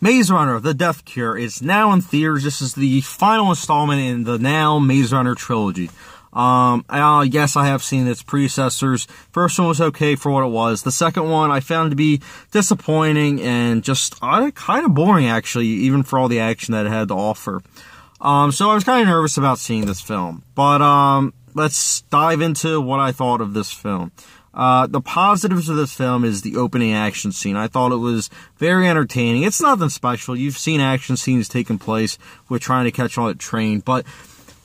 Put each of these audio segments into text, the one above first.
Maze Runner: The Death Cure is now in theaters. This is the final installment in the now Maze Runner trilogy. Yes, I have seen its predecessors. First one was okay for what it was. The second one I found to be disappointing and just kind of boring, actually, even for all the action that it had to offer. So I was kind of nervous about seeing this film. But let's dive into what I thought of this film. The positives of this film is the opening action scene. I thought it was very entertaining. It's nothing special. You've seen action scenes taking place with trying to catch on that train, but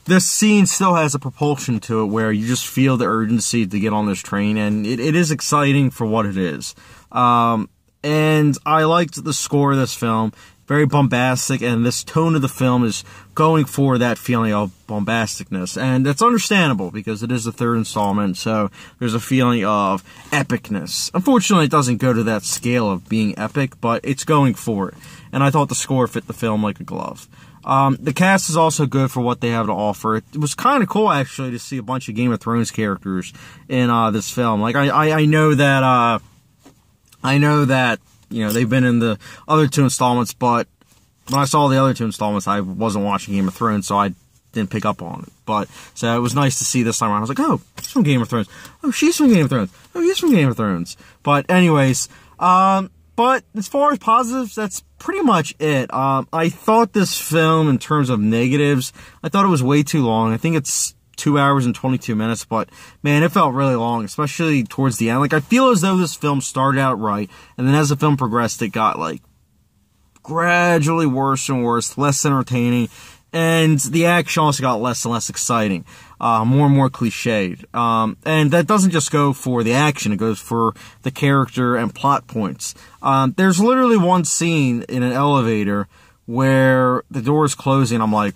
this scene still has a propulsion to it where you just feel the urgency to get on this train, and it is exciting for what it is. And I liked the score of this film. Very bombastic, and this tone of the film is going for that feeling of bombasticness. And that's understandable, because it is the third installment, so there's a feeling of epicness. Unfortunately, it doesn't go to that scale of being epic, but it's going for it. And I thought the score fit the film like a glove. The cast is also good for what they have to offer. It was kind of cool, actually, to see a bunch of Game of Thrones characters in this film. Like, I know that, you know, they've been in the other two installments, but when I saw the other two installments, I wasn't watching Game of Thrones, so I didn't pick up on it. But, so it was nice to see this time around. I was like, oh, he's from Game of Thrones. Oh, she's from Game of Thrones. Oh, he's from Game of Thrones. But anyways, but as far as positives, that's pretty much it. I thought this film, in terms of negatives, I thought it was way too long. I think it's 2 hours and 22 minutes, but man, it felt really long, especially towards the end. Like, I feel as though this film started out right, and then as the film progressed, it got, like, gradually worse and worse, less entertaining, and the action also got less and less exciting, more and more cliched. And that doesn't just go for the action, it goes for the character and plot points. There's literally one scene in an elevator where the door is closing, I'm like,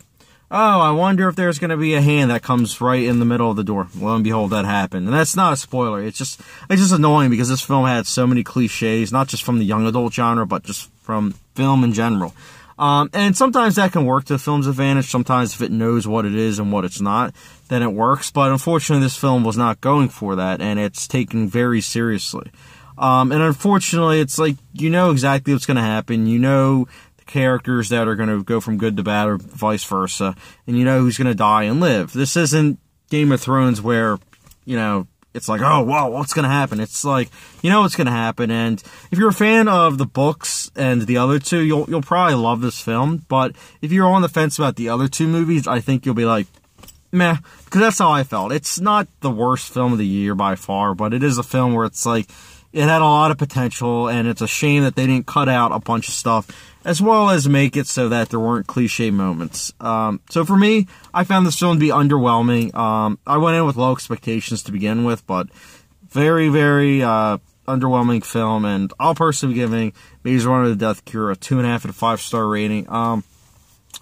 oh, I wonder if there's going to be a hand that comes right in the middle of the door. Lo and behold, that happened. And that's not a spoiler. It's just annoying because this film had so many cliches, not just from the young adult genre, but just from film in general. And sometimes that can work to the film's advantage. Sometimes if it knows what it is and what it's not, then it works. But unfortunately, this film was not going for that, and it's taken very seriously. And unfortunately, it's like, you know exactly what's going to happen. You know characters that are going to go from good to bad or vice versa, and you know who's going to die and live. This isn't Game of Thrones where, you know, it's like, oh, wow, what's going to happen? It's like, you know what's going to happen, and if you're a fan of the books and the other two, you'll probably love this film, but if you're on the fence about the other two movies, I think you'll be like, meh, because that's how I felt. It's not the worst film of the year by far, but it is a film where it's like, it had a lot of potential, and it's a shame that they didn't cut out a bunch of stuff, as well as make it so that there weren't cliche moments. So for me, I found this film to be underwhelming. I went in with low expectations to begin with, but very, very underwhelming film, and I'll personally be giving Maze Runner: The Death Cure a 2.5 out of 5-star rating.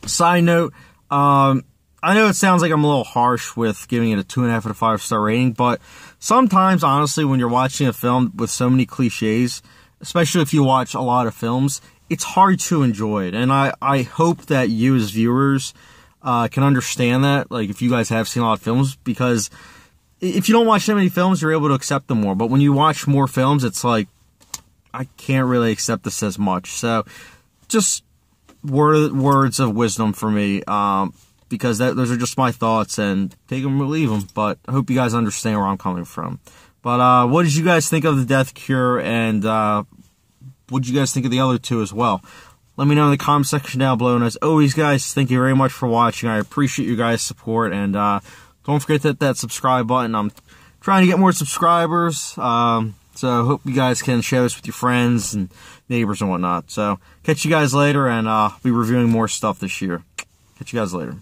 Side note, I know it sounds like I'm a little harsh with giving it a 2.5 out of 5-star rating, but sometimes, honestly, when you're watching a film with so many cliches, especially if you watch a lot of films, it's hard to enjoy it. And I hope that you as viewers can understand that, like, if you guys have seen a lot of films, because if you don't watch that many films, you're able to accept them more. But when you watch more films, it's like, I can't really accept this as much. So, just words of wisdom for me, because those are just my thoughts, and take them or leave them. But I hope you guys understand where I'm coming from. But what did you guys think of The Death Cure, and what did you guys think of the other two as well? Let me know in the comment section down below. And as always, guys, thank you very much for watching. I appreciate you guys' support, and don't forget to hit that subscribe button. I'm trying to get more subscribers, so I hope you guys can share this with your friends and neighbors and whatnot. So catch you guys later, and I'll be reviewing more stuff this year. Catch you guys later.